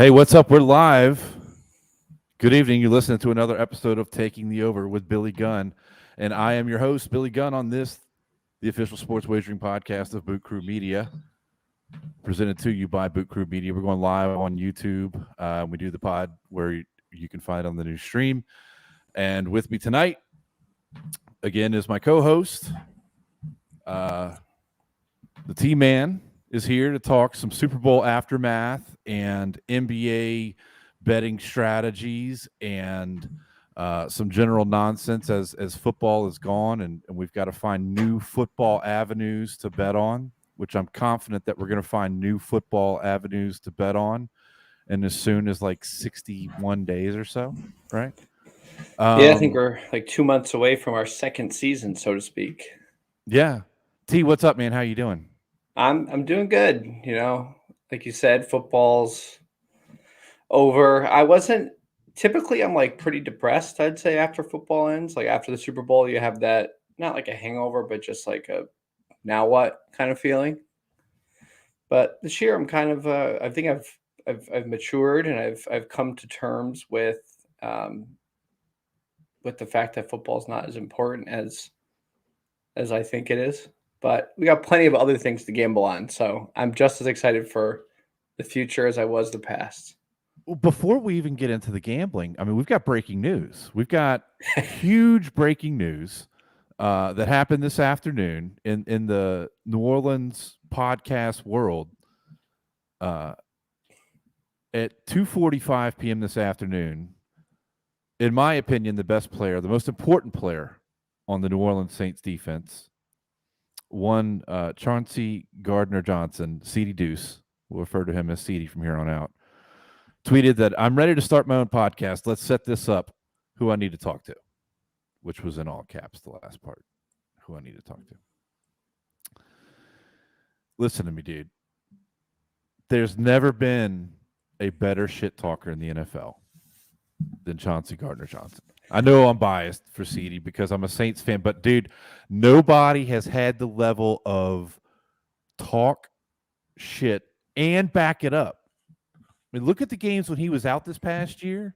Hey, what's up? We're live. Good evening. You're listening to another episode of Taking the Over with Billy Gunn. And I am your host, Billy Gunn, on this, the official sports wagering podcast of Boot Crew Media, presented to you by Boot Crew Media. We're going live on YouTube. We do the pod where you can find it on the new stream. And with me tonight, again, is my co-host. The T-Man is here to talk some Super Bowl aftermath and NBA betting strategies and some general nonsense as football is gone, and we've got to find new football avenues to bet on, which I'm confident that we're going to find new football avenues to bet on and as soon as like 61 days or so, right? I think we're like 2 months away from our second season, so to speak. Yeah. T, what's up, man? How you doing? I'm doing good. Like you said, football's over. I'm like pretty depressed, I'd say, after football ends. Like after the Super Bowl, you have that, not like a hangover, but just like a now what kind of feeling. But this year I'm kind of I think I've matured, and I've come to terms with the fact that football is not as important as I think it is. But we got plenty of other things to gamble on, so I'm just as excited for the future as I was the past. Well, before we even get into the gambling, I mean, we've got breaking news. We've got huge breaking news that happened this afternoon in the New Orleans podcast world. At 2:45 p.m. this afternoon, in my opinion, the best player, the most important player on the New Orleans Saints defense, one Chauncey Gardner-Johnson, Ceedy Deuce, we'll refer to him as Ceedy from here on out, tweeted that I'm ready to start my own podcast. Let's set this up. Who I need to talk to, which was in all caps, the last part. Who I need to talk to. Listen to me, dude. There's never been a better shit talker in the NFL than Chauncey Gardner-Johnson. I know I'm biased for Ceedy because I'm a Saints fan, but dude, nobody has had the level of talk shit and back it up. I mean, look at the games when he was out this past year.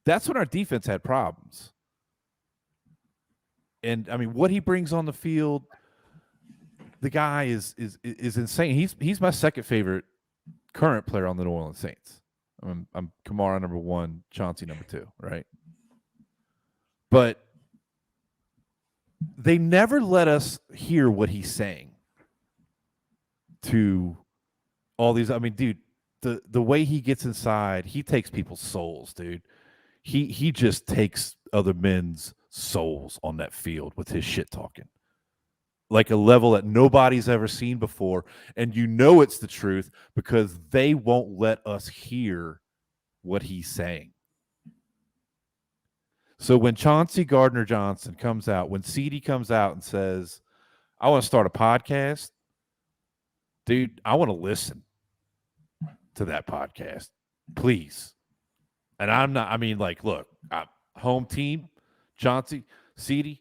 That's when our defense had problems. And I mean, what he brings on the field, the guy is insane. He's my second favorite current player on the New Orleans Saints. I'm Kamara number one, Chauncey number two, right? But they never let us hear what he's saying to all these. I mean, dude, the way he gets inside, he takes people's souls, dude. He just takes other men's souls on that field with his shit talking. Like a level that nobody's ever seen before. And you know it's the truth because they won't let us hear what he's saying. So when Chauncey Gardner-Johnson comes out, when Ceedy comes out and says, I want to start a podcast, dude, I want to listen to that podcast, please. And I'm not, I mean, like, look, home team, Chauncey, Ceedy,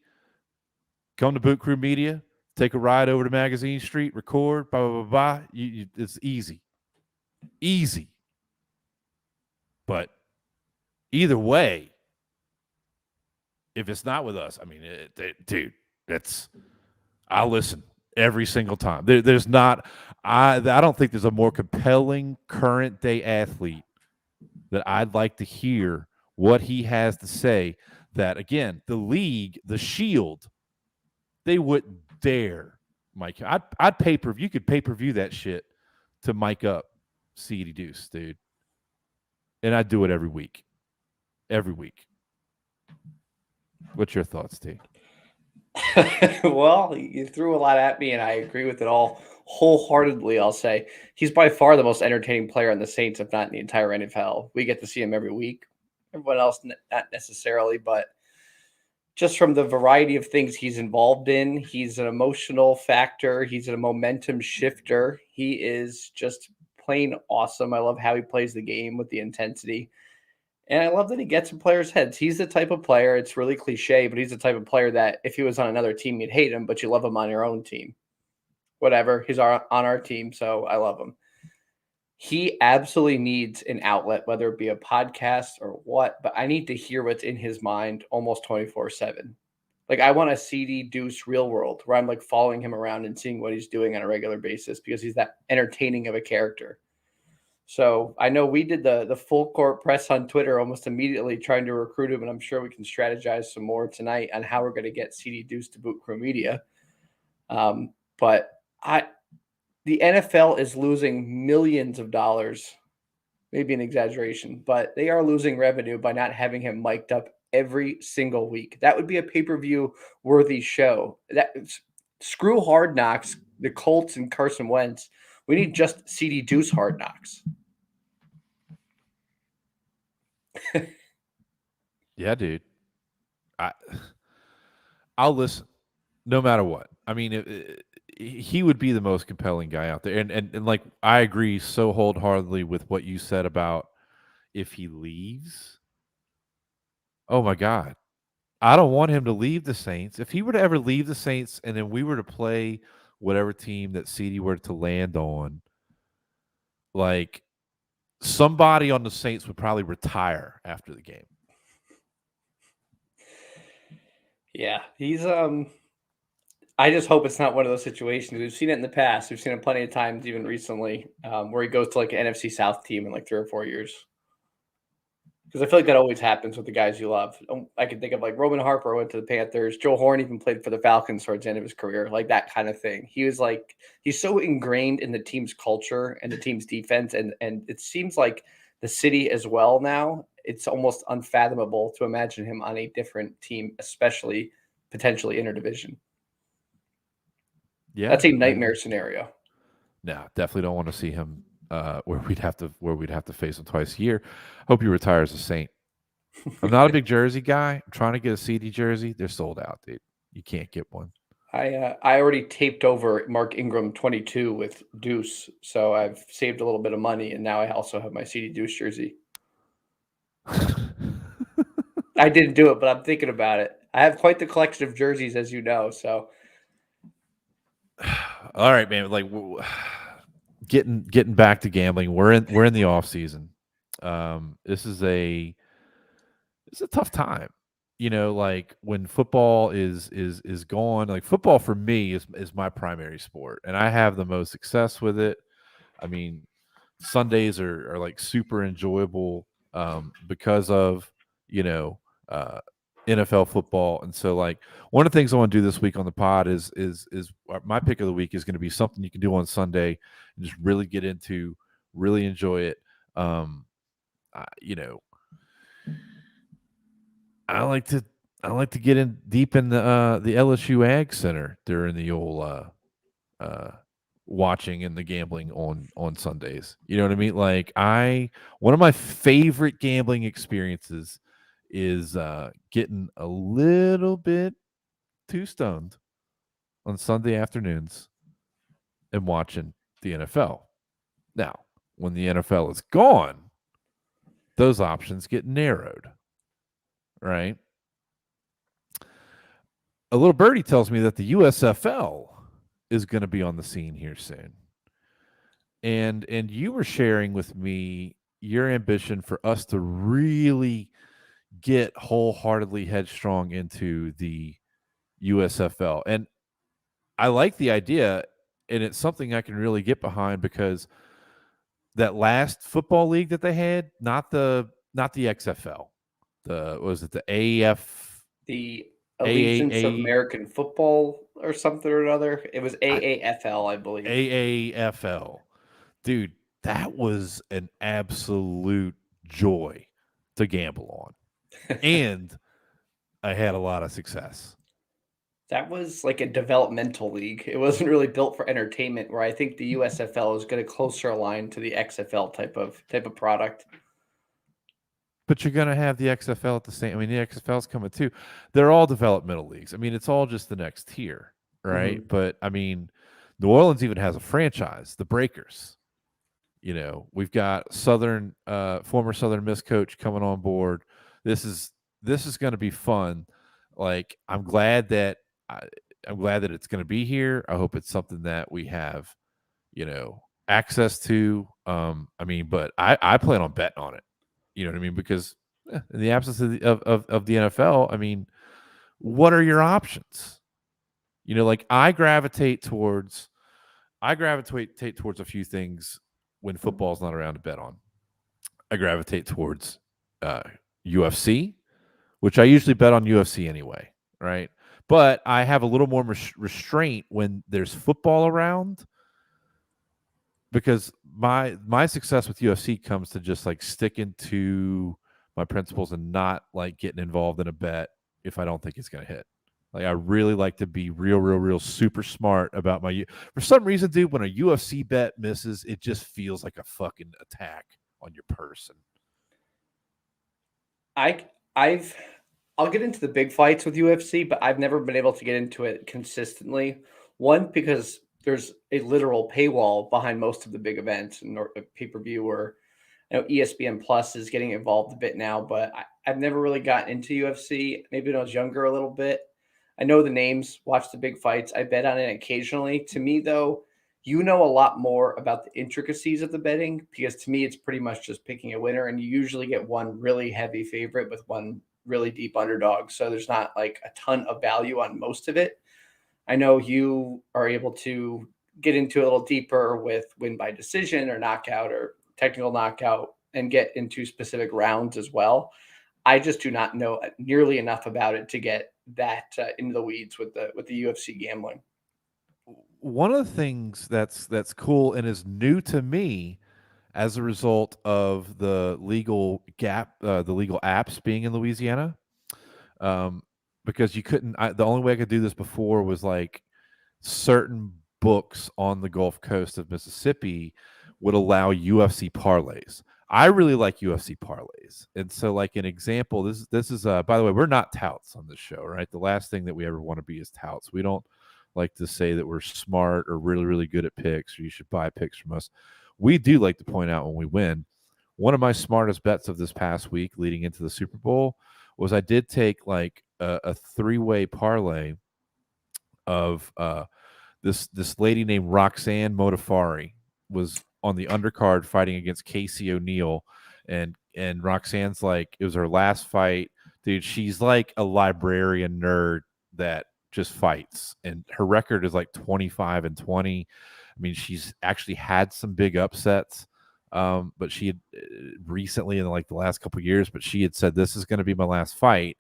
come to Boot Crew Media, take a ride over to Magazine Street, record, blah, blah, blah, blah. It's easy. Easy. But either way, if it's not with us, I mean, dude, I'll listen every single time. There's not, I don't think there's a more compelling current day athlete that I'd like to hear what he has to say. That again, the league, the Shield, they wouldn't dare, Mike. I'd pay-per-view. You could pay-per-view that shit to mic up Ceedy Deuce, dude. And I'd do it every week. Every week. What's your thoughts, T? Well, you threw a lot at me, and I agree with it all wholeheartedly. I'll say he's by far the most entertaining player on the Saints, if not in the entire NFL. We get to see him every week. Everyone else, not necessarily, but just from the variety of things he's involved in, he's an emotional factor. He's a momentum shifter. He is just plain awesome. I love how he plays the game with the intensity. And I love that he gets in players' heads. He's the type of player, it's really cliche, but he's the type of player that if he was on another team, you'd hate him, but you love him on your own team. Whatever. He's on our team, so I love him. He absolutely needs an outlet, whether it be a podcast or what, but I need to hear what's in his mind almost 24/7. Like I want a CD Deuce real world where I'm like following him around and seeing what he's doing on a regular basis because he's that entertaining of a character. So I know we did the full court press on Twitter almost immediately trying to recruit him, and I'm sure we can strategize some more tonight on how we're going to get CD Deuce to boot Crew Media. But the NFL is losing millions of dollars, maybe an exaggeration, but they are losing revenue by not having him mic'd up every single week. That would be a pay-per-view worthy show. Screw Hard Knocks, the Colts and Carson Wentz. We need just CD Deuce Hard Knocks. Yeah, dude. I'll listen no matter what. I mean, he would be the most compelling guy out there. And like I agree so wholeheartedly with what you said about if he leaves. Oh my God. I don't want him to leave the Saints. If he were to ever leave the Saints and then we were to play whatever team that Ceedy were to land on, like somebody on the Saints would probably retire after the game. Yeah, he's I just hope it's not one of those situations. We've seen it in the past. We've seen it plenty of times, even recently, where he goes to like an NFC South team in like 3 or 4 years. Because I feel like that always happens with the guys you love. I can think of like Roman Harper went to the Panthers. Joe Horn even played for the Falcons towards the end of his career, like that kind of thing. He was like he's so ingrained in the team's culture and the team's defense, and it seems like the city as well now. It's almost unfathomable to imagine him on a different team, especially potentially interdivision. Yeah, That's a nightmare scenario. No, definitely don't want to see him where we'd have to face him twice a year. Hope he retires a Saint. I'm not a big jersey guy. I'm trying to get a CD jersey. They're sold out, dude. You can't get one. I already taped over Mark Ingram 22 with Deuce, so I've saved a little bit of money, and now I also have my CD Deuce jersey. I didn't do it, but I'm thinking about it. I have quite the collection of jerseys, as you know. So, all right, man. Like getting back to gambling. We're in the off season. This is it's a tough time. You know, like when football is gone. Like football for me is my primary sport, and I have the most success with it. I mean, Sundays are like super enjoyable because of NFL football. And so like one of the things I want to do this week on the pod is my pick of the week is going to be something you can do on Sunday and just really get into, really enjoy it. I like to get in deep in the LSU Ag Center during the old watching and the gambling on Sundays. You know what I mean? Like one of my favorite gambling experiences is getting a little bit too stoned on Sunday afternoons and watching the NFL. Now, when the NFL is gone, those options get narrowed, right? A little birdie tells me that the USFL is going to be on the scene here soon. And you were sharing with me your ambition for us to really get wholeheartedly headstrong into the USFL. And I like the idea, and it's something I can really get behind because that last football league that they had, not the XFL, the AAF, the Allegiance of American Football or something or another. It was AAFL, I believe. AAFL. Dude, that was an absolute joy to gamble on. And I had a lot of success. That was like a developmental league. It wasn't really built for entertainment, where I think the USFL is going to closer align to the XFL type of product. But you're going to have the XFL at the same. I mean, the XFL's coming too. They're all developmental leagues. I mean, it's all just the next tier, right? Mm-hmm. But I mean, New Orleans even has a franchise, the Breakers. You know, we've got former Southern Miss coach coming on board. This is going to be fun. Like, I'm glad that it's going to be here. I hope it's something that we have, access to. I mean, but I plan on betting on it. You know what I mean? Because in the absence of the NFL, I mean, what are your options? You know, like I gravitate towards a few things when football's not around to bet on. I gravitate towards UFC, which I usually bet on UFC anyway, right? But I have a little more restraint when there's football around because my success with UFC comes to just like sticking to my principles and not like getting involved in a bet if I don't think it's going to hit. Like I really like to be real super smart about my. For some reason, dude, when a UFC bet misses, it just feels like a fucking attack on your person. I'll get into the big fights with UFC, but I've never been able to get into it consistently. One, because there's a literal paywall behind most of the big events and pay-per-view, or ESPN Plus is getting involved a bit now, but I've never really gotten into UFC. Maybe when I was younger a little bit. I know the names, watch the big fights. I bet on it occasionally. To me, though, you know a lot more about the intricacies of the betting because to me, it's pretty much just picking a winner, and you usually get one really heavy favorite with one really deep underdog. So there's not like a ton of value on most of it. I know you are able to get into a little deeper with win by decision or knockout or technical knockout and get into specific rounds as well. I just do not know nearly enough about it to get that into the weeds with the UFC gambling. One of the things that's cool and is new to me as a result of the legal apps being in Louisiana, because you couldn't. The only way I could do this before was like certain books on the Gulf Coast of Mississippi would allow UFC parlays. I really like UFC parlays, and so like an example, this is by the way, we're not touts on this show, right? The last thing that we ever want to be is touts. We don't like to say that we're smart or really good at picks, or you should buy picks from us. We do like to point out when we win. One of my smartest bets of this past week leading into the Super Bowl was I did take like a three-way parlay of this lady named Roxanne Modafari was on the undercard fighting against Casey O'Neill, and Roxanne's like, it was her last fight, dude. She's like a librarian nerd that just fights, and her record is like 25-20. I mean, she's actually had some big upsets, but she had recently in like the last couple of years, but she had said this is going to be my last fight,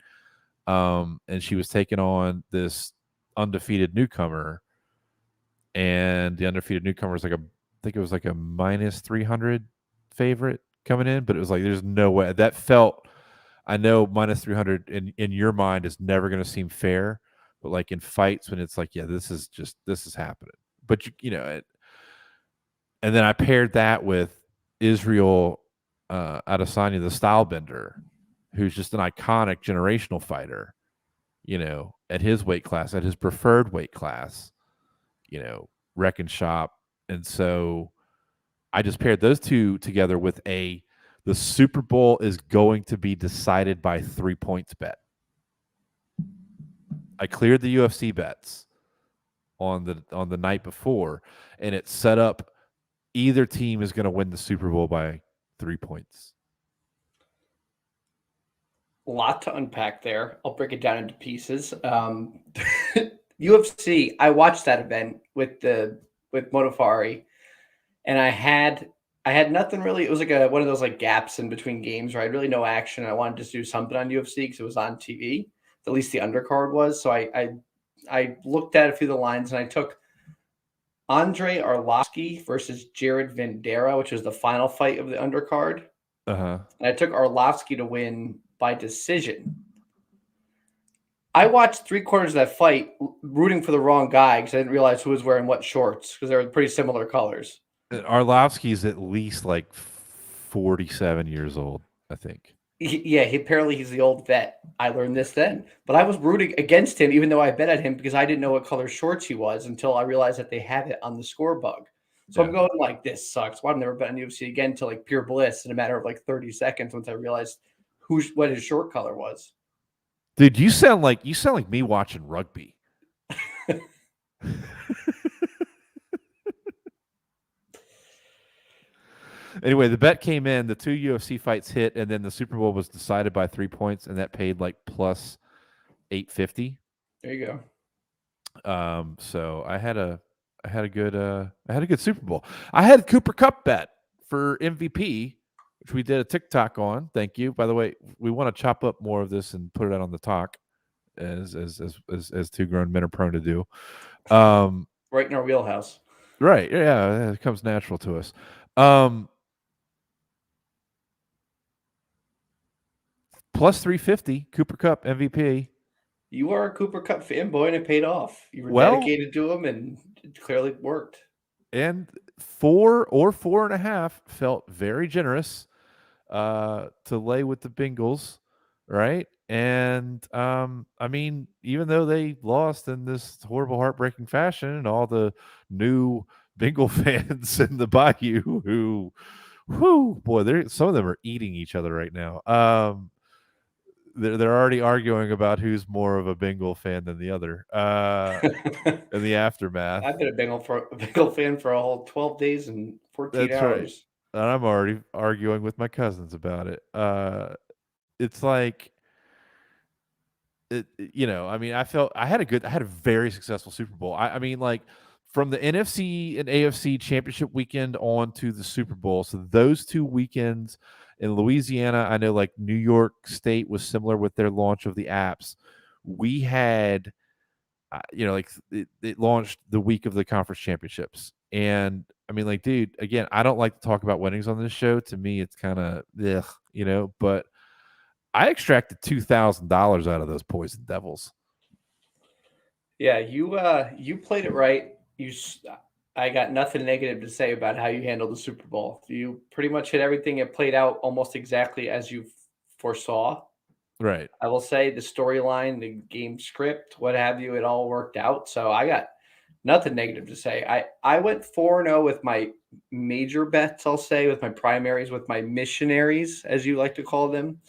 and she was taking on this undefeated newcomer, and the undefeated newcomer was like I think it was like a minus 300 favorite coming in, but it was like there's no way that felt. I know minus 300 in your mind is never going to seem fair, but like in fights when it's like, yeah, this is happening. But and then I paired that with Israel Adesanya, the style bender, who's just an iconic generational fighter, at his weight class, at his preferred weight class, wreck and shop. And so I just paired those two together with the Super Bowl is going to be decided by 3 points bet. I cleared the UFC bets on the night before, and it set up either team is going to win the Super Bowl by 3 points. A lot to unpack there. I'll break it down into pieces. UFC, I watched that event with Modafari, and I had nothing really. It was like one of those like gaps in between games where I had really no action. I wanted to do something on UFC because it was on TV. At least the undercard was. So I looked at a few of the lines, and I took Andre Arlovsky versus Jared Vanderaa, which was the final fight of the undercard. Uh-huh. And I took Arlovsky to win by decision. I watched 3/4 of that fight rooting for the wrong guy because I didn't realize who was wearing what shorts because they were pretty similar colors. Arlovsky's at least like 47 years old, I think. Apparently he's the old vet. I learned this then. But I was rooting against him even though I bet at him because I didn't know what color shorts he was until I realized that they have it on the score bug. So I'm going like, this sucks. Well, I've never bet on UFC again until like pure bliss in a matter of like 30 seconds once I realized what his short color was. Dude, you sound like me watching rugby. Anyway, the bet came in. The 2 UFC fights hit, and then the Super Bowl was decided by 3 points, and that paid like plus 850. There you go. So I had a good Super Bowl. I had Cooper Cup bet for MVP, which we did a TikTok on. Thank you. By the way, we want to chop up more of this and put it out on the talk, as two grown men are prone to do. Right in our wheelhouse. Right. Yeah, it comes natural to us. Plus 350, Cooper Cup MVP. You are a Cooper Cup fanboy, and it paid off. You were Well, dedicated to him, and it clearly worked. And 4 or 4.5 felt very generous to lay with the Bengals, right? And I mean, even though they lost in this horrible, heartbreaking fashion, and all the new Bengal fans in the Bayou who, whoo, boy, some of them are eating each other right now. They're already arguing about who's more of a Bengal fan than the other in the aftermath. I've been a Bengal fan for a whole 12 days and 14 That's hours. right. And I'm already arguing with my cousins about it. It's like, I mean, I had a very successful Super Bowl. I mean, like from the NFC and AFC championship weekend on to the Super Bowl. So those 2 weekends in Louisiana, I know like New York State was similar with their launch of the apps. We had, like it launched the week of the conference championships. And I mean, like, dude, again, I don't like to talk about winnings on this show. To me, it's kind of, but I extracted $2,000 out of those Poison Devils. Yeah, you played it right. I got nothing negative to say about how you handled the Super Bowl. You pretty much hit everything. It played out almost exactly as you foresaw. Right. I will say the storyline, the game script, what have you, it all worked out. So I got nothing negative to say. I went 4-0 with my major bets, I'll say, with my primaries, with my missionaries, as you like to call them,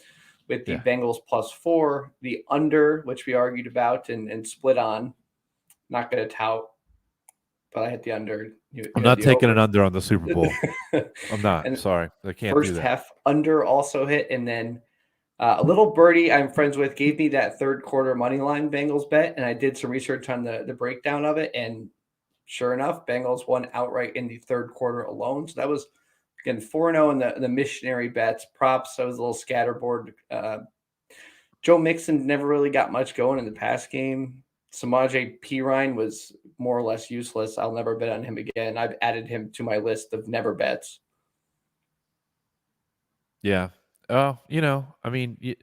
with the Bengals +4, the under, which we argued about and split on. Not going to tout, but I hit the under. I'm not taking an under on the Super Bowl. I'm not. Sorry. I can't do that. First half under also hit, and then a little birdie I'm friends with gave me that third quarter money line Bengals bet, and I did some research on the breakdown of it, and sure enough, Bengals won outright in the third quarter alone. So that was, again, 4-0 in the missionary bets. Props, that was a little scatterboard. Joe Mixon never really got much going in the pass game. Samaje Perine was more or less useless. I'll never bet on him again. I've added him to my list of never bets. Yeah. Oh, I mean,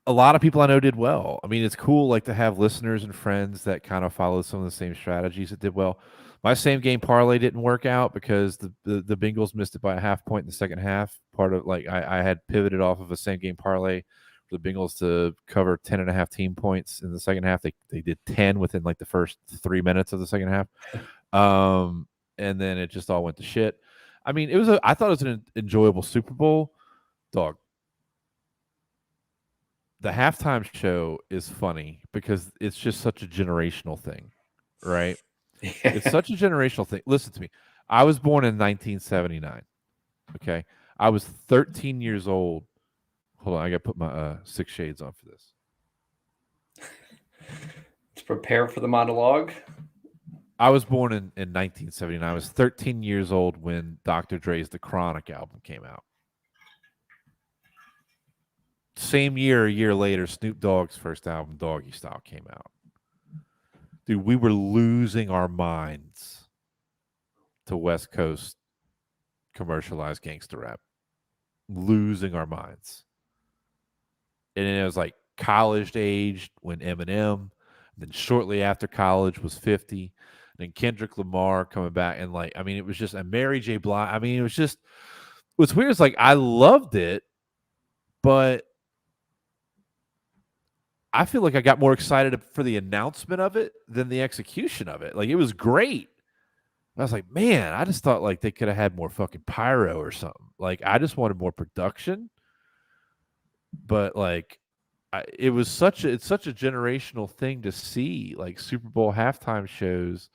a lot of people I know did well. I mean, it's cool like to have listeners and friends that kind of follow some of the same strategies that did well. My same game parlay didn't work out because the Bengals missed it by a half point in the second half. Part of like I had pivoted off of a same game parlay for the Bengals to cover 10.5 team points in the second half. They did 10 within like the first 3 minutes of the second half. And then it just all went to shit. I mean, I thought it was an enjoyable Super Bowl. Dog. The halftime show is funny because it's just such a generational thing, right? Yeah. It's such a generational thing. Listen to me. I was born in 1979. Okay. I was 13 years old. Hold on. I got to put my 6 shades on for this. To prepare for the monologue. I was born in 1979. I was 13 years old when Dr. Dre's The Chronic album came out. Same year, a year later, Snoop Dogg's first album, Doggy Style, came out. Dude, we were losing our minds to West Coast commercialized gangster rap. Losing our minds. And then it was like college age when Eminem. Then shortly after college was 50. Then Kendrick Lamar coming back. And like, I mean, it was just a Mary J. Blige. I mean, it was just, what's weird is like, I loved it, but I feel like I got more excited for the announcement of it than the execution of it. Like, it was great. I was like, man, I just thought like they could have had more fucking pyro or something. Like, I just wanted more production. But like, it's such a generational thing to see, like Super Bowl halftime shows,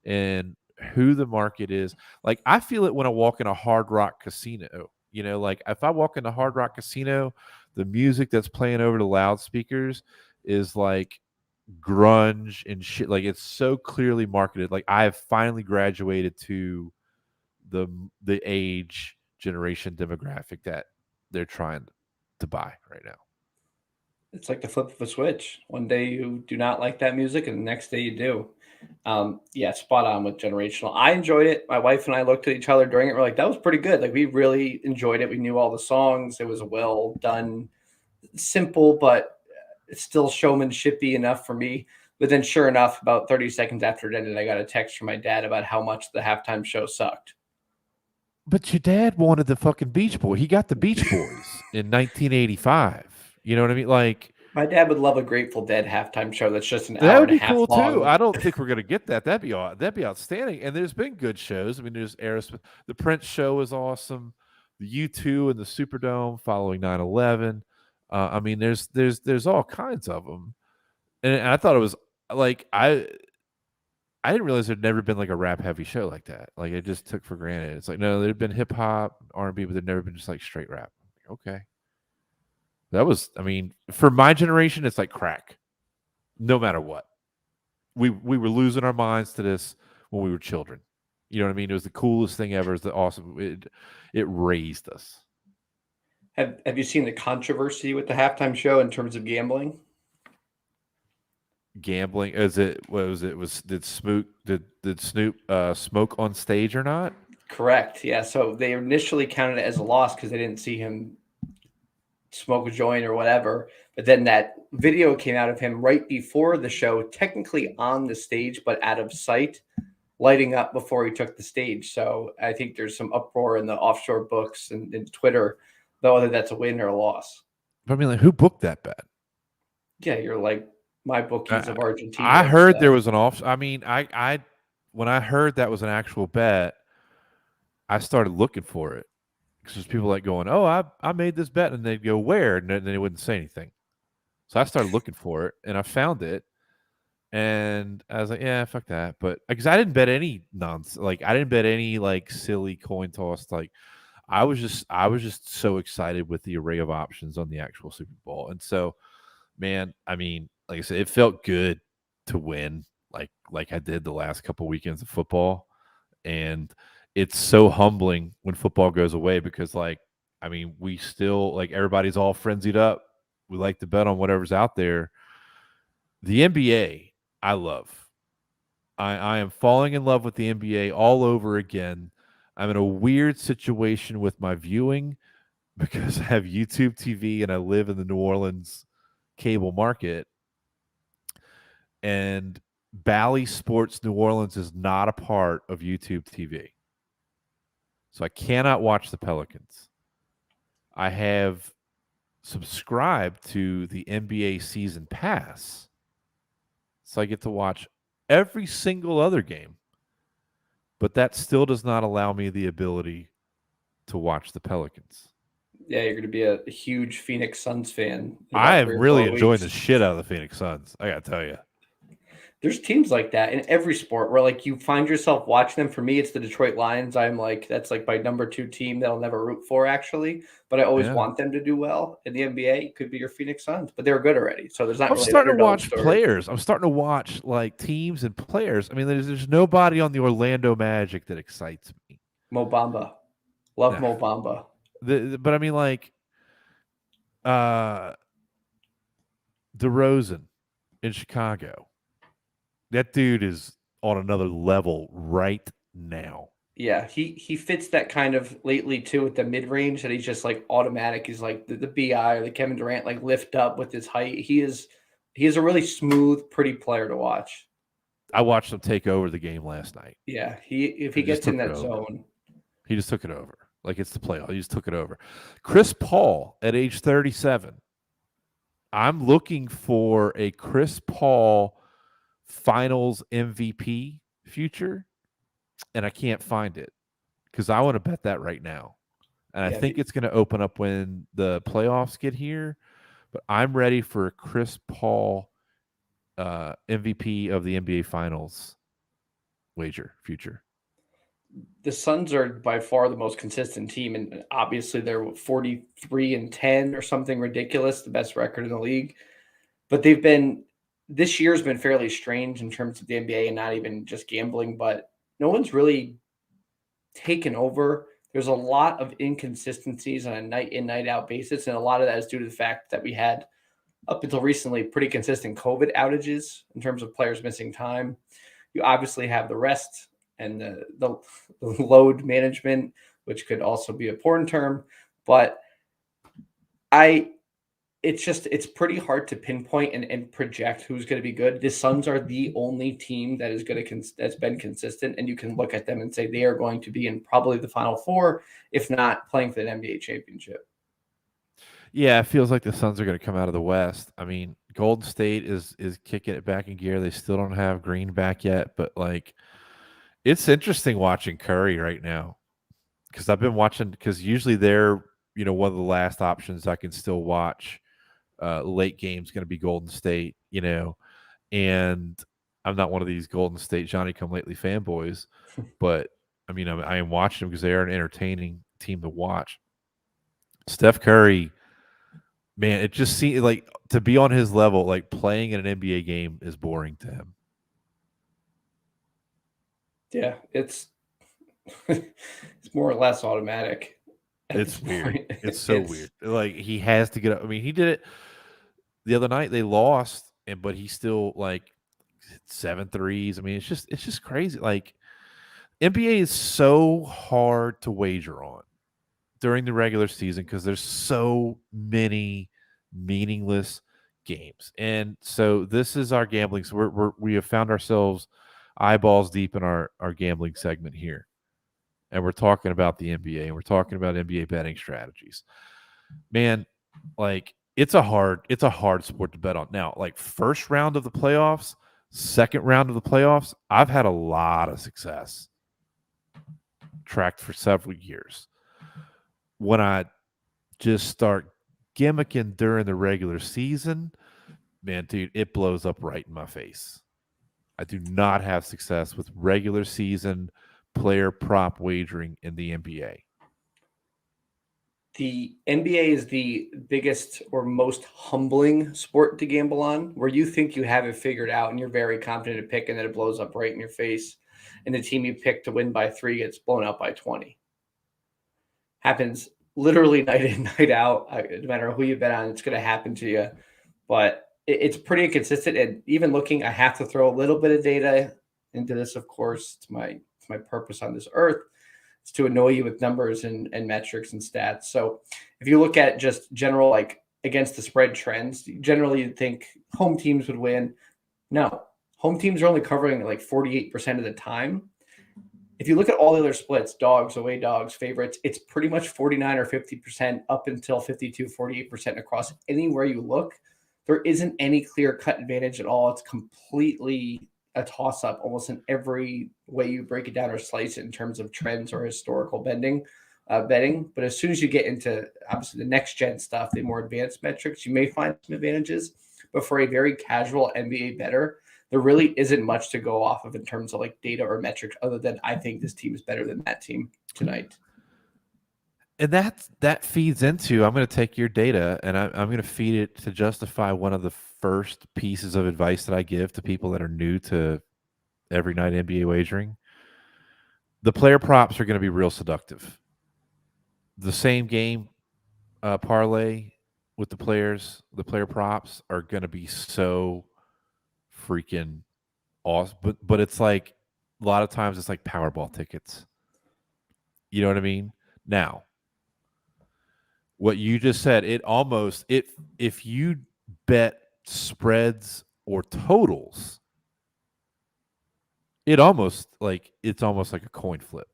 and who the market is. Like I feel it when I walk in a Hard Rock casino. You know, like if I walk in a Hard Rock casino, the music that's playing over the loudspeakers is like grunge and shit. Like it's so clearly marketed. Like I have finally graduated to the age generation demographic that they're trying to buy right now. It's like the flip of a switch. One day you do not like that music, and the next day you do. Yeah, spot on with generational. I enjoyed it. My wife and I looked at each other during it. We're like, that was pretty good. Like we really enjoyed it. We knew all the songs. It was well done, simple, but it's still showmanshipy enough for me. But then, sure enough, about 30 seconds after it ended, I got a text from my dad about how much the halftime show sucked. But your dad wanted the fucking Beach Boy. He got the Beach Boys in 1985. You know what I mean? Like My dad would love a Grateful Dead halftime show that's just an that hour would and a be half cool long. too. I don't think we're gonna get that. That'd be outstanding. And there's been good shows. I mean, there's Aerosmith. The Prince show is awesome. The U2 and the Superdome following 9/11. I mean, there's all kinds of them. And I thought it was like I didn't realize there'd never been like a rap heavy show like that. Like it just took for granted. It's like no, there'd been hip hop, R&B, but there'd never been just like straight rap. Okay, that was. I mean, for my generation, it's like crack. No matter what, we were losing our minds to this when we were children. You know what I mean? It was the coolest thing ever. It's the awesome. It raised us. Have you seen the controversy with the halftime show in terms of gambling? Gambling is it? What was it? Was did Snoop smoke on stage or not? Correct. Yeah. So they initially counted it as a loss because they didn't see him smoke a joint or whatever. But then that video came out of him right before the show, technically on the stage, but out of sight, lighting up before he took the stage. So I think there's some uproar in the offshore books and Twitter, though, whether that's a win or a loss. But I mean, like, who booked that bet? Yeah, you're like my bookies of I Argentina. heard there was an off. I mean, I when I heard that was an actual bet, I started looking for it because there's people like going, "Oh, I made this bet," and they'd go, "Where?" And then they wouldn't say anything. So I started looking for it, and I found it, and I was like, "Yeah, fuck that." But because I didn't bet any nonsense, like I didn't bet any like silly coin toss. Like I was just so excited with the array of options on the actual Super Bowl, and so man, I mean, like I said, it felt good to win like I did the last couple weekends of football. And it's so humbling when football goes away because like I mean, we still like everybody's all frenzied up. We like to bet on whatever's out there. The NBA, I love. I am falling in love with the NBA all over again. I'm in a weird situation with my viewing because I have YouTube TV and I live in the New Orleans cable market, and Bally Sports New Orleans is not a part of YouTube TV. So I cannot watch the Pelicans. I have subscribed to the NBA season pass. So I get to watch every single other game. But that still does not allow me the ability to watch the Pelicans. Yeah, you're going to be a huge Phoenix Suns fan in I about am 3 or really 4 enjoying weeks. the shit out of the Phoenix Suns. I got to tell you. There's teams like that in every sport where like you find yourself watching them. For me, it's the Detroit Lions. I'm like, that's like my number 2 team that I'll never root for actually, but I always Yeah. want them to do well in the NBA. It could be your Phoenix Suns, but they were good already. So there's not I'm really an starting to underdog watch story. players. I'm starting to watch like teams and players. I mean, there's nobody on the Orlando Magic that excites me. Mo Bamba. Love Nah. Mo Bamba. But I mean, like, uh, DeRozan in Chicago. That dude is on another level right now. Yeah, he fits that kind of lately too with the mid range that he's just like automatic. He's like the BI or the Kevin Durant like lift up with his height. He is a really smooth, pretty player to watch. I watched him take over the game last night. Yeah, if he And just gets in took it that over. zone. He just took it over. Like it's the playoff. He just took it over. Chris Paul at age 37. I'm looking for a Chris Paul Finals MVP future, and I can't find it because I want to bet that right now. And I Yeah, think it's going to open up when the playoffs get here. But I'm ready for a Chris Paul MVP of the NBA Finals wager future. the Suns are by far the most consistent team, and obviously they're 43-10 or something ridiculous, the best record in the league. But this year's been fairly strange in terms of the NBA and not even just gambling, but no one's really taken over. There's a lot of inconsistencies on a night in, night out basis, and a lot of that is due to the fact that we had up until recently pretty consistent COVID outages in terms of players missing time. You obviously have the rest and the load management, which could also be a porn term, but I it's pretty hard to pinpoint and project who's going to be good. The Suns are the only team that is going to that's been consistent, and you can look at them and say they are going to be in probably the Final Four, if not playing for the NBA championship. Yeah, it feels like the Suns are going to come out of the West. I mean, Golden State is kicking it back in gear. They still don't have Green back yet, but like, it's interesting watching Curry right now because I've been watching because usually they're one of the last options I can still watch. Late game's going to be Golden State, and I'm not one of these Golden State Johnny Come Lately fanboys, but I mean I am watching them because they are an entertaining team to watch. Steph Curry. Man, it just seems like to be on his level, like playing in an NBA game is boring to him. Yeah, it's more or less automatic. It's weird. It's so weird. Like he has to get up. I mean, he did it the other night. They lost, but he still like 7 threes. I mean, it's just crazy. Like NBA is so hard to wager on during the regular season because there's so many meaningless games. And so this is our gambling. So we have found ourselves eyeballs deep in our gambling segment here. And we're talking about the NBA and we're talking about NBA betting strategies. Man, like it's a hard sport to bet on. Now, like first round of the playoffs, second round of the playoffs, I've had a lot of success tracked for several years. When I just start gimmicking during the regular season, man, dude, it blows up right in my face. I do not have success with regular season player prop wagering in the NBA. The NBA is the biggest or most humbling sport to gamble on, where you think you have it figured out and you're very confident to pick, and then it blows up right in your face, and the team you pick to win by 3 gets blown out by 20. Happens literally night in, night out. No matter who you bet on, it's going to happen to you. But it's pretty inconsistent. And even looking, I have to throw a little bit of data into this, of course. It's my purpose on this earth. It's to annoy you with numbers and metrics and stats. So if you look at just general, like against the spread trends, generally you'd think home teams would win. No, home teams are only covering like 48% of the time. If you look at all the other splits, dogs, away dogs, favorites, it's pretty much 49 or 50% up until 52, 48% across anywhere you look. There isn't any clear cut advantage at all. It's completely a toss up almost in every way you break it down or slice it in terms of trends or historical betting. But as soon as you get into obviously the next gen stuff, the more advanced metrics, you may find some advantages. But for a very casual NBA bettor, there really isn't much to go off of in terms of like data or metrics other than I think this team is better than that team tonight. And that feeds into, I'm going to take your data and I'm going to feed it to justify one of the first pieces of advice that I give to people that are new to every night NBA wagering. The player props are going to be real seductive. The same game parlay with the player props are going to be so freaking awesome. But it's like a lot of times it's like Powerball tickets. You know what I mean? Now, what you just said, if you bet spreads or totals, it's almost like a coin flip.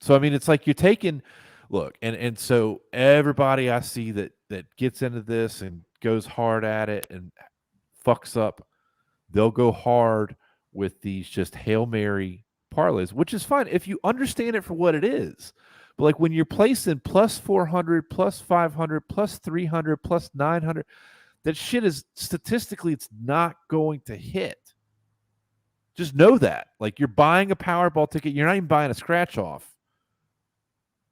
So I mean, it's like you're taking look, and so everybody I see that gets into this and goes hard at it and fucks up, they'll go hard with these just Hail Mary parlays, which is fine if you understand it for what it is. But like when you're placing plus 400, plus 500, plus 300, plus 900, that shit is statistically it's not going to hit. Just know that. Like, you're buying a Powerball ticket. You're not even buying a scratch off.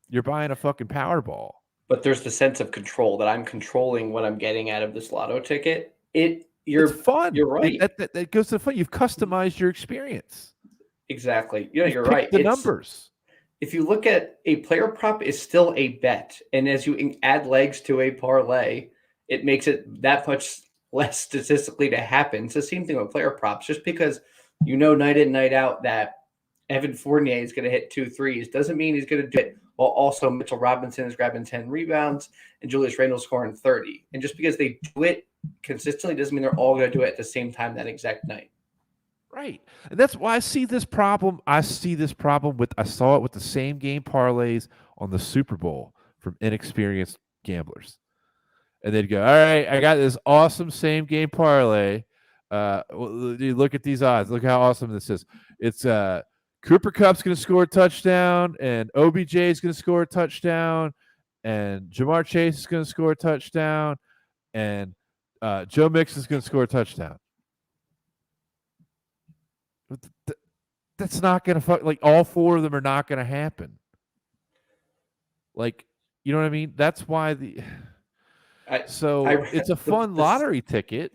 You're buying a fucking Powerball. But there's the sense of control that I'm controlling what I'm getting out of this lotto ticket. It's You're fun. right. That goes to the fun. You've customized your experience. Exactly. You've You're picked right. the numbers. If you look at a player prop is still a bet, and as you add legs to a parlay, it makes it that much less statistically to happen. It's the same thing with player props. Just because night in, night out that Evan Fournier is going to hit 2 threes doesn't mean he's going to do it while also Mitchell Robinson is grabbing 10 rebounds and Julius Randle scoring 30. And just because they do it consistently doesn't mean they're all going to do it at the same time that exact night. Right. And that's why I see this problem. I saw it with the same game parlays on the Super Bowl from inexperienced gamblers. And they'd go, all right, I got this awesome same game parlay. Look at these odds. Look how awesome this is. It's Cooper Kupp's going to score a touchdown, and OBJ is going to score a touchdown, and Jamar Chase is going to score a touchdown, and Joe Mixon is going to score a touchdown. That's not going to all four of them are not going to happen. Like, you know what I mean? That's why it's a fun lottery ticket.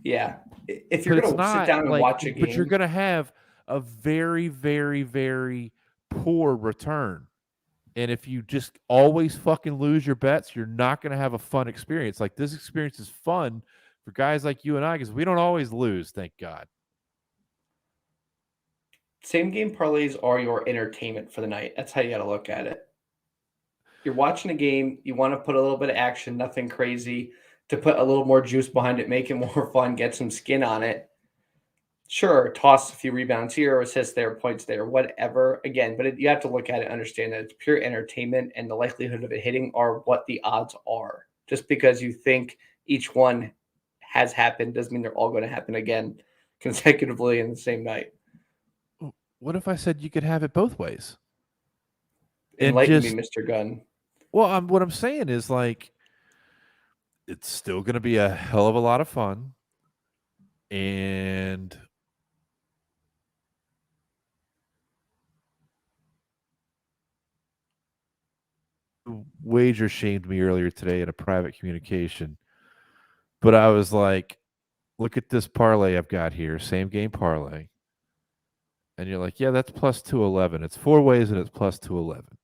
Yeah. If you're going to sit down and watch a game. But you're going to have a very, very, very poor return. And if you just always fucking lose your bets, you're not going to have a fun experience. Like, this experience is fun for guys like you and I because we don't always lose, thank God. Same game parlays are your entertainment for the night. That's how you got to look at it. You're watching a game. You want to put a little bit of action, nothing crazy, to put a little more juice behind it, make it more fun, get some skin on it. Sure, toss a few rebounds here, assists there, points there, whatever. Again, but you have to look at it, understand that it's pure entertainment, and the likelihood of it hitting are what the odds are. Just because you think each one has happened doesn't mean they're all going to happen again consecutively in the same night. What if I said you could have it both ways? Enlighten me, Mr. Gunn. Well, what I'm saying is, like, it's still going to be a hell of a lot of fun. And Wager shamed me earlier today in a private communication. But I was like, look at this parlay I've got here, same game parlay. And you're like, yeah, that's plus 211. It's 4 ways and it's plus 211.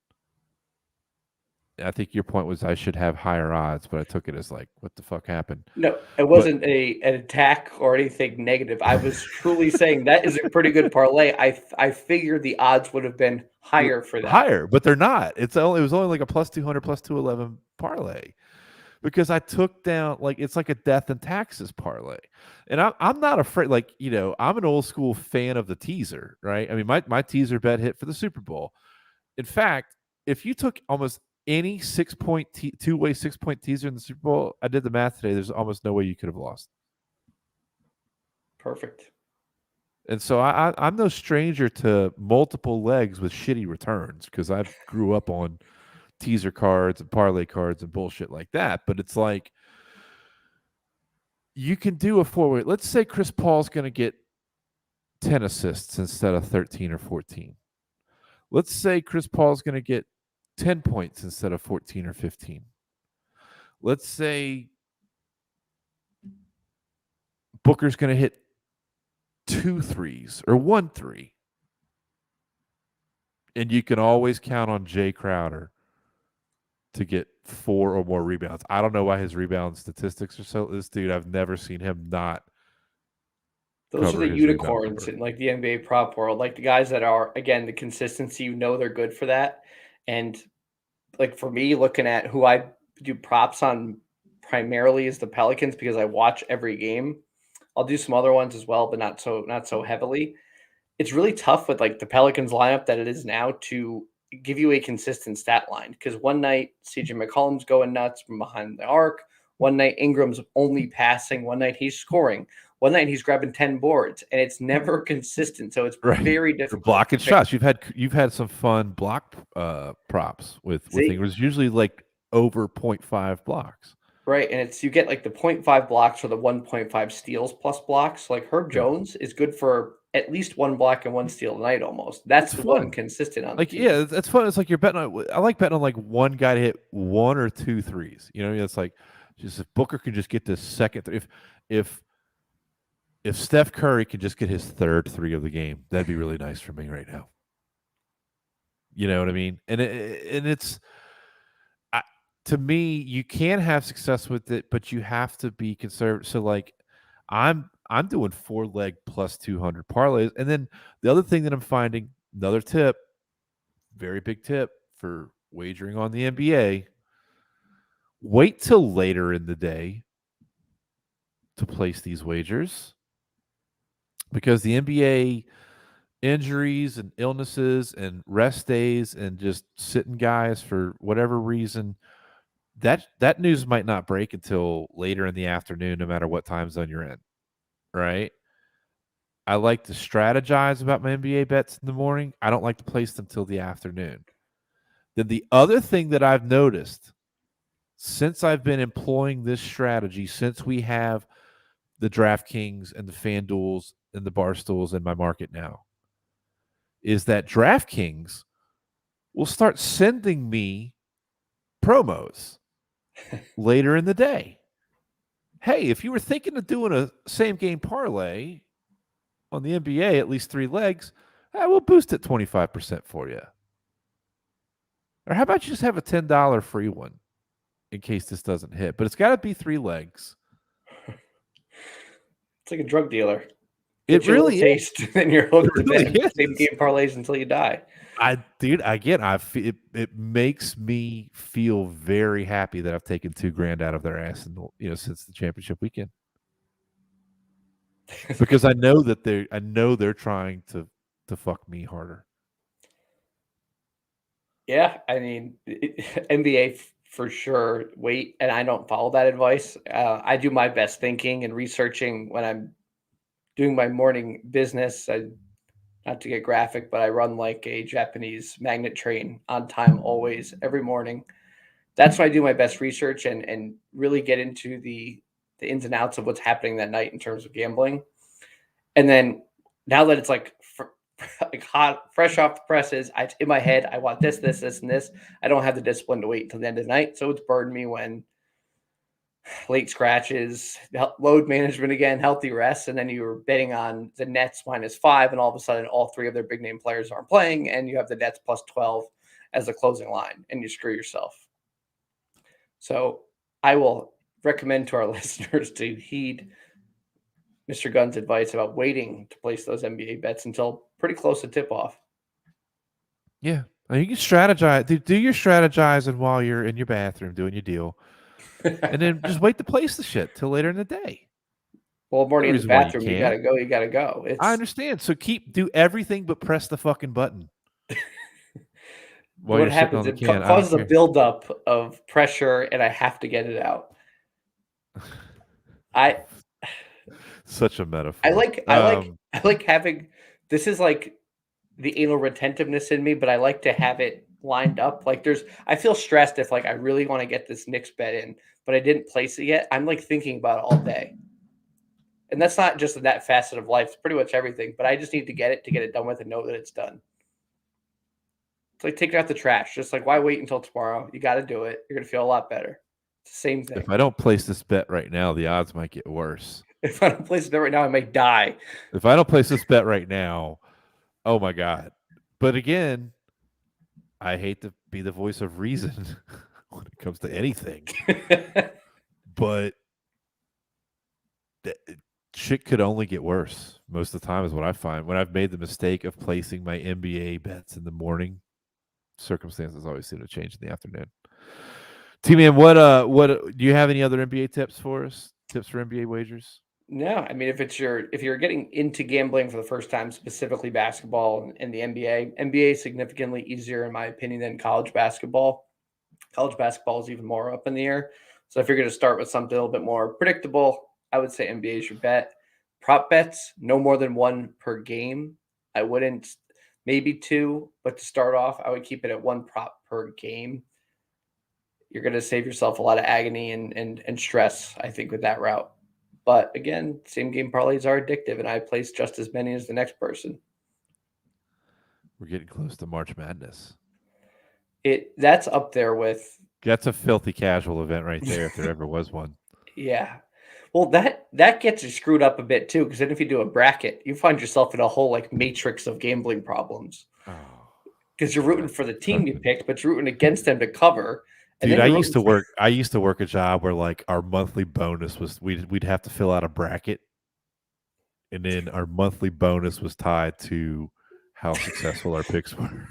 I think your point was I should have higher odds, but I took it as like, what the fuck happened? No, it wasn't an attack or anything negative. I was truly saying that is a pretty good parlay. I figured the odds would have been higher for that. Higher, but they're not. It was only like a plus 200, plus 211 parlay. Because I took down, like, it's like a death and taxes parlay. And I'm not afraid, like, I'm an old school fan of the teaser, right? I mean, my teaser bet hit for the Super Bowl. In fact, if you took almost any 6-point two-way 6-point teaser in the Super Bowl, I did the math today, there's almost no way you could have lost. Perfect. And so I'm no stranger to multiple legs with shitty returns because I grew up on teaser cards and parlay cards and bullshit like that. But it's like, you can do a 4-way. Let's say Chris Paul's going to get 10 assists instead of 13 or 14. Let's say Chris Paul's going to get 10 points instead of 14 or 15. Let's say Booker's going to hit 2 threes or 1 3. And you can always count on Jay Crowder to get 4 or more rebounds. I don't know why his rebound statistics are so. This dude, I've never seen him not. Those are the unicorns in like the NBA prop world, like the guys that are, again, the consistency. They're good for that. And like for me, looking at who I do props on primarily is the Pelicans because I watch every game. I'll do some other ones as well, but not so heavily. It's really tough with like the Pelicans lineup that it is now to give you a consistent stat line because one night CJ McCollum's going nuts from behind the arc. One night Ingram's only passing. One night he's scoring. One night he's grabbing 10 boards, and it's never consistent. So it's very difficult. Blocking shots. You've had some fun block props with Ingram. Usually like over 0.5 blocks. Right, and you get like the 0.5 blocks or the 1.5 steals plus blocks. Like Herb Jones is good for at least one block and one steal a night almost. That's It's the one fun. consistent on the Like, team. yeah, that's fun. It's like you're betting on. I like betting on like one guy to hit 1 or 2 threes. You know, it's like just if Booker can just get this second, if if Steph Curry could just get his third three of the game, that'd be really nice for me right now. You know what I mean? And it's to me, you can have success with it, but you have to be conservative. So like, I'm doing 4-leg plus 200 parlays, and then the other thing that I'm finding, another tip, very big tip for wagering on the NBA: wait till later in the day to place these wagers, because the NBA injuries and illnesses and rest days and just sitting guys for whatever reason, that news might not break until later in the afternoon, no matter what time zone you're in, right? I like to strategize about my NBA bets in the morning. I don't like to place them till the afternoon. Then the other thing that I've noticed since I've been employing this strategy, since we have the DraftKings and the FanDuels and the Barstools in my market now, is that DraftKings will start sending me promos later in the day. Hey, if you were thinking of doing a same game parlay on the NBA, at least 3 legs, we'll boost it 25% for you. Or how about you just have a $10 free one in case this doesn't hit? But it's got to be 3 legs. It's like a drug dealer. It Get you a really little taste, then you're hooked It to really them. is. Same game parlays until you die. It makes me feel very happy that I've taken $2,000 out of their ass, since the championship weekend, because I know they're trying to fuck me harder. Yeah, I mean, NBA for sure. Wait, and I don't follow that advice. I do my best thinking and researching when I'm doing my morning business. Not to get graphic, but I run like a Japanese magnet train on time always every morning. That's when I do my best research and really get into the ins and outs of what's happening that night in terms of gambling. And then now that it's like like hot, fresh off the presses, in my head, I want this, this, this, and this. I don't have the discipline to wait until the end of the night, so it's burned me when late scratches, load management again, healthy rest, and then you were betting on the Nets -5, and all of a sudden, all 3 of their big name players aren't playing, and you have the Nets +12 as the closing line, and you screw yourself. So I will recommend to our listeners to heed Mr. Gunn's advice about waiting to place those NBA bets until pretty close to tip off. Yeah, you can strategize. Do your strategizing while you're in your bathroom doing your deal, and then just wait to place the shit till later in the day. Well, No morning in the reason why you bathroom, you can't. gotta go. You gotta go. I It's understand. So do everything but press the fucking button while what you're sitting happens. on the It can. I don't causes a care. buildup of pressure, and I have to get it out. I Such a I metaphor. like I like I like having this is like the anal retentiveness in me, but I like to have it lined up. Like I feel stressed if like I really want to get this Knicks bet in, but I didn't place it yet. I'm like thinking about it all day. And that's not just that facet of life, it's pretty much everything. But I just need to get it done with and know that it's done. It's like taking out the trash. Just like why wait until tomorrow? You got to do it. You're gonna feel a lot better. It's the same thing. If I don't place this bet right now, the odds might get worse. If I don't place it right now, I might die. If I don't place this bet right now, oh my God. But again, I hate to be the voice of reason when it comes to anything, but shit could only get worse most of the time is what I find. When I've made the mistake of placing my NBA bets in the morning, circumstances always seem to change in the afternoon. T-Man, what do you have any other NBA tips for us? Tips for NBA wagers? No, I mean if you're getting into gambling for the first time, specifically basketball and the NBA, NBA is significantly easier in my opinion than college basketball. College basketball is even more up in the air. So if you're going to start with something a little bit more predictable, I would say NBA is your bet. Prop bets, no more than 1 per game. I wouldn't, maybe 2, but to start off, I would keep it at 1 prop per game. You're going to save yourself a lot of agony and stress, I think, with that route. But again, same game parlays are addictive, and I place just as many as the next person. We're getting close to March Madness. That's up there with That's a filthy casual event right there, if there ever was one. yeah. Well, that gets you screwed up a bit too, because then if you do a bracket, you find yourself in a whole like matrix of gambling problems. Oh, Because you're rooting for the team you picked, but you're rooting against them to cover, and dude, then I you're used rooting to for work. I used to work a job where like our monthly bonus was we'd have to fill out a bracket, and then our monthly bonus was tied to how successful our picks were.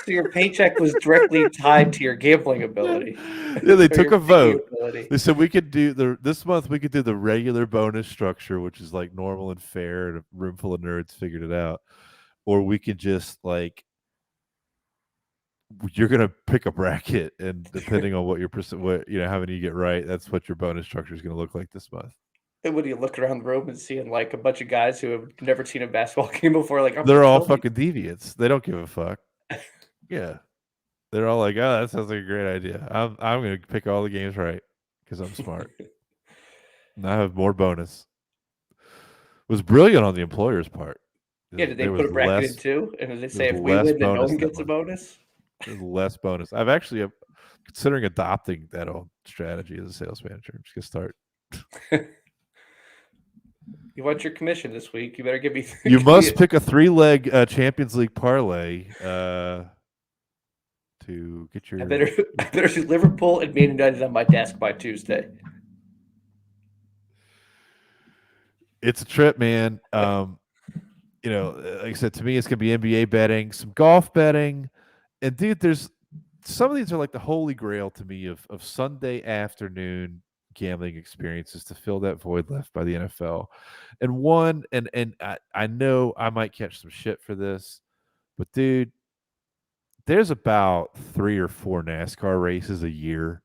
so your paycheck was directly tied to your gambling ability Yeah, they or took your a picking vote. ability. They said we could do this month we could do the regular bonus structure, which is like normal and fair, and a room full of nerds figured it out, or we could just like you're gonna pick a bracket, and depending on what your percent, what how many you get right, that's what your bonus structure is gonna look like this month. And when you look around the room and seeing like a bunch of guys who have never seen a basketball game before, like I'm They're gonna all kill these. fucking deviants. They don't give a fuck. Yeah, they're all like, "Oh, that sounds like a great idea. I'm gonna pick all the games right because I'm smart. And I have more bonus." It was brilliant on the employer's part. Yeah, did they There put was a bracket in less. too? And did they There say was if we less win, then no bonus one that gets a month. bonus? There's less bonus. I've actually considering adopting that old strategy as a sales manager. I'm just gonna start. You want your commission this week? You better give me. You Give me must pick a 3-leg Champions League parlay to get I your. better. I better see Liverpool and Man United on my desk by Tuesday. It's a trip, man. Like I said, to me, it's gonna be NBA betting, some golf betting, and dude, there's some of these are like the holy grail to me of Sunday afternoon gambling experiences to fill that void left by the NFL. And one, and I know I might catch some shit for this, but dude, there's about 3 or 4 NASCAR races a year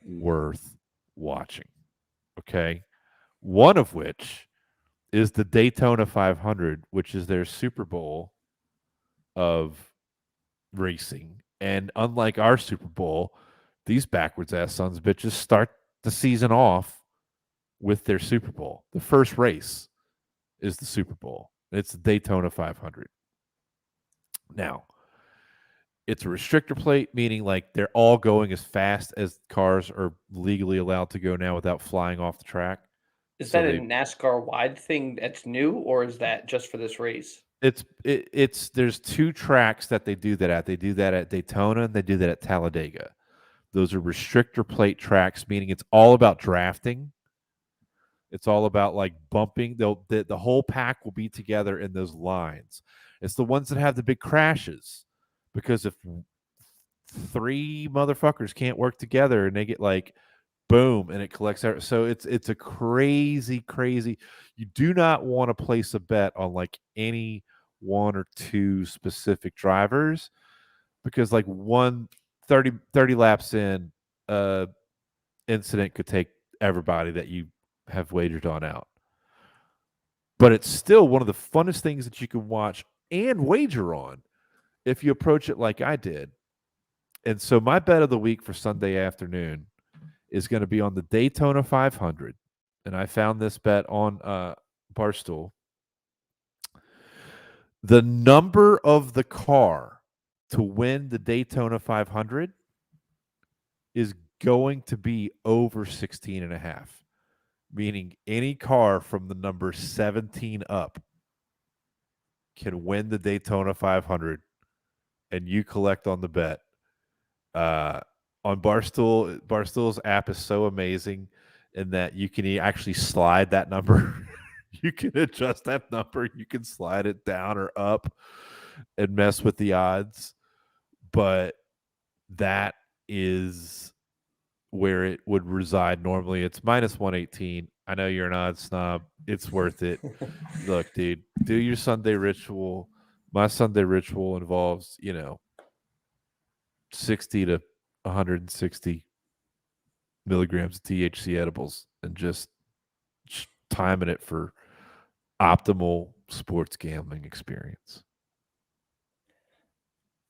worth watching. Okay. One of which is the Daytona 500, which is their Super Bowl of racing. And unlike our Super Bowl, these backwards ass sons of bitches start the season off with their Super Bowl. The first race is the Super Bowl. It's the Daytona 500. Now, it's a restrictor plate, meaning like they're all going as fast as cars are legally allowed to go now without flying off the track. Is So that a they NASCAR wide thing that's new, or is that just for this race? it's there's 2 tracks that they do that at. They do that at Daytona and they do that at Talladega. Those are restrictor plate tracks, meaning it's all about drafting. It's all about like bumping. The whole pack will be together in those lines. It's the ones that have the big crashes because if 3 motherfuckers can't work together and they get like boom and it collects so it's a crazy. You do not want to place a bet on like any 1 or 2 specific drivers because like 30 laps in incident could take everybody that you have wagered on out. But it's still one of the funnest things that you can watch and wager on if you approach it like I did. And so my bet of the week for Sunday afternoon is going to be on the Daytona 500. And I found this bet on Barstool. The number of the car to win the Daytona 500 is going to be over 16 and a half, meaning any car from the number 17 up can win the Daytona 500 and you collect on the bet. On Barstool's app is so amazing in that you can actually slide that number. You can adjust that number. You can slide it down or up and mess with the odds. But that is where it would reside normally. It's minus 118. I know you're an odds snob. It's worth it. Look, dude, do your Sunday ritual. My Sunday ritual involves, 60 to 160 milligrams of THC edibles and just timing it for optimal sports gambling experience.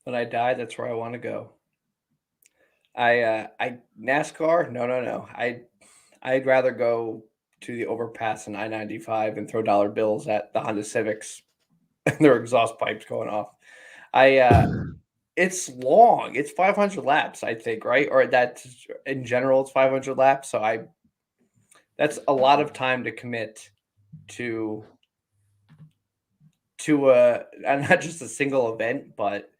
When I die, that's where I want to go. I NASCAR? No. I'd rather go to the overpass in I-95 and throw dollar bills at the Honda Civics and their exhaust pipes going off. It's long. It's 500 laps, I think, right? Or that's in general, it's 500 laps. So that's a lot of time to commit to not just a single event, but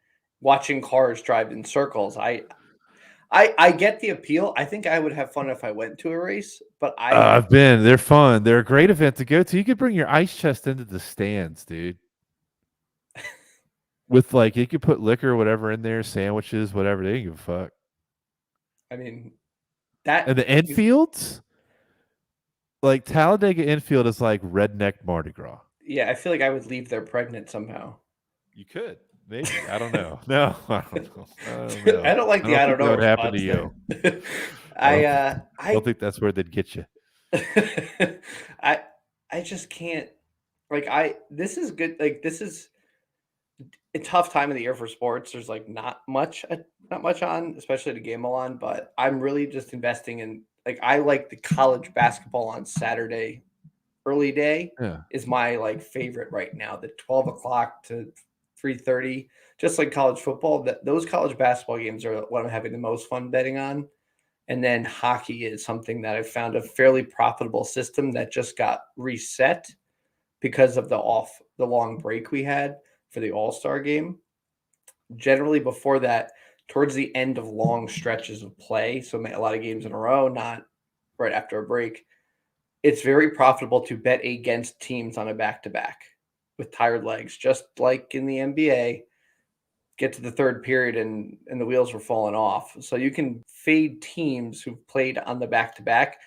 watching cars drive in circles. I get the appeal. I think I would have fun if I went to a race, but I've been. They're fun. They're a great event to go to. You could bring your ice chest into the stands, dude. With like, you could put liquor or whatever in there, sandwiches, whatever. They didn't give a fuck. I mean, And the infields, like Talladega infield is like redneck Mardi Gras. Yeah, I feel like I would leave there pregnant somehow. You could. Maybe. I don't know. No, I don't know. I don't like the I don't know what happened to you. I don't think that's where they'd get you. I just can't, like, this is good. Like, this is a tough time of the year for sports. There's like not much on, especially to gamble on, but I'm really just investing in, like, I like the college basketball on Saturday early day is my like favorite right now. The 12 o'clock to 3:30, just like college football. Those college basketball games are what I'm having the most fun betting on. And then hockey is something that I've found a fairly profitable system that just got reset because of the long break we had for the All-Star game. Generally before that, towards the end of long stretches of play, so a lot of games in a row, not right after a break, it's very profitable to bet against teams on a back-to-back with tired legs, just like in the NBA. Get to the third period and the wheels were falling off. So you can fade teams who've played on the back-to-back.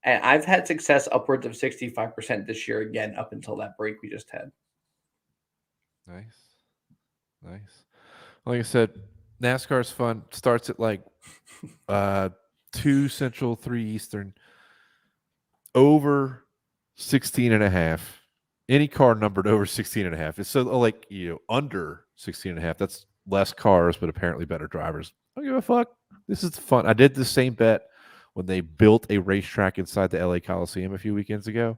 And I've had success upwards of 65% this year again, up until that break we just had. Nice. Like I said, NASCAR's fun. Starts at like 2 Central, 3 Eastern. Over 16 and a half. Any car numbered over 16 and a half. It's so like, under 16 and a half. That's less cars, but apparently better drivers. I don't give a fuck. This is fun. I did the same bet when they built a racetrack inside the LA Coliseum a few weekends ago,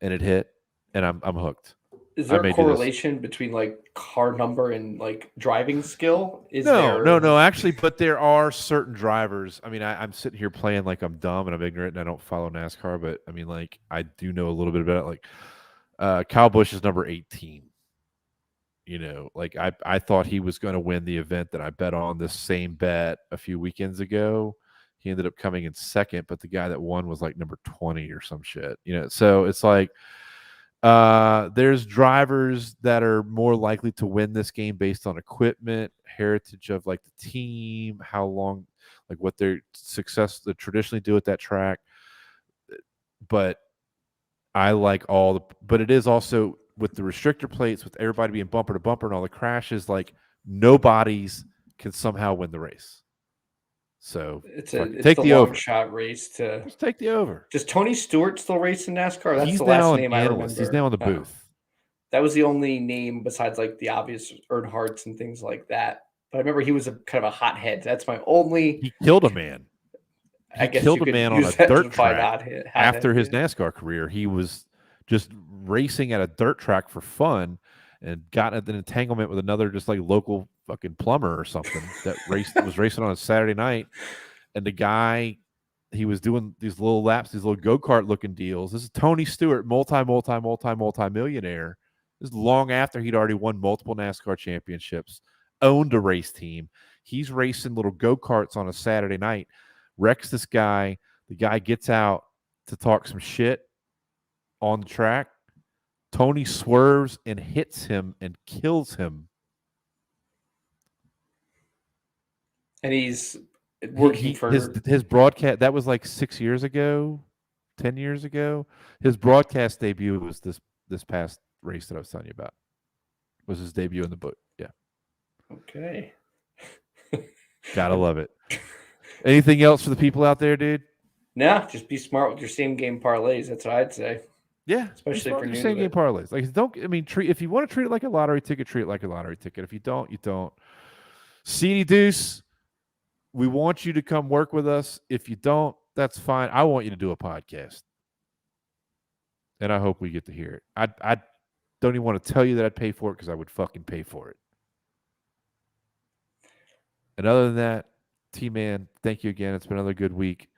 and it hit, and I'm hooked. Is there a correlation between like car number and like driving skill? No, actually, but there are certain drivers. I mean, I'm sitting here playing like I'm dumb and I'm ignorant and I don't follow NASCAR, but I mean, like, I do know a little bit about it. Like, Kyle Busch is number 18. Like I thought he was going to win the event that I bet on this same bet a few weekends ago. He ended up coming in second, but the guy that won was like number 20 or some shit. So it's like, there's drivers that are more likely to win this game based on equipment, heritage of like the team, how long, like what their success they traditionally do at that track. But I like but it is also with the restrictor plates, with everybody being bumper to bumper and all the crashes, like nobody's can somehow win the race. So take the long shot race to just take the over. Does Tony Stewart still race in NASCAR? That's He's the last now name an I analyst. remember. He's now in the booth. That was the only name besides like the obvious Earnhardts and things like that. But I remember he was a kind of a hothead. That's my only. He killed a man. He killed a man on a dirt track after his NASCAR career. He was just racing at a dirt track for fun and got an entanglement with another just like local fucking plumber or something that was racing on a Saturday night. And the guy, he was doing these little laps, these little go-kart looking deals. This is Tony Stewart, multi-millionaire. This is long after he'd already won multiple NASCAR championships, owned a race team. He's racing little go-karts on a Saturday night, wrecks this guy. The guy gets out to talk some shit on the track. Tony swerves and hits him and kills him. And he's working for his broadcast. That was like 6 years ago, 10 years ago. His broadcast debut was this past race that I was telling you about. Was his debut in the book? Yeah. Okay. Gotta love it. Anything else for the people out there, dude? No, just be smart with your same game parlays. That's what I'd say. Yeah, especially for new same game parlays. Like, if you want to treat it like a lottery ticket, treat it like a lottery ticket. If you don't, you don't. Ceedy Deuce, we want you to come work with us. If you don't, that's fine. I want you to do a podcast. and I hope we get to hear it. I don't even want to tell you that I'd pay for it because I would fucking pay for it. And other than that, T-Man, thank you again. It's been another good week.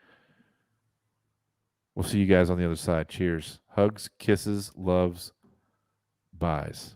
We'll see you guys on the other side. Cheers. Hugs, kisses, loves, buys.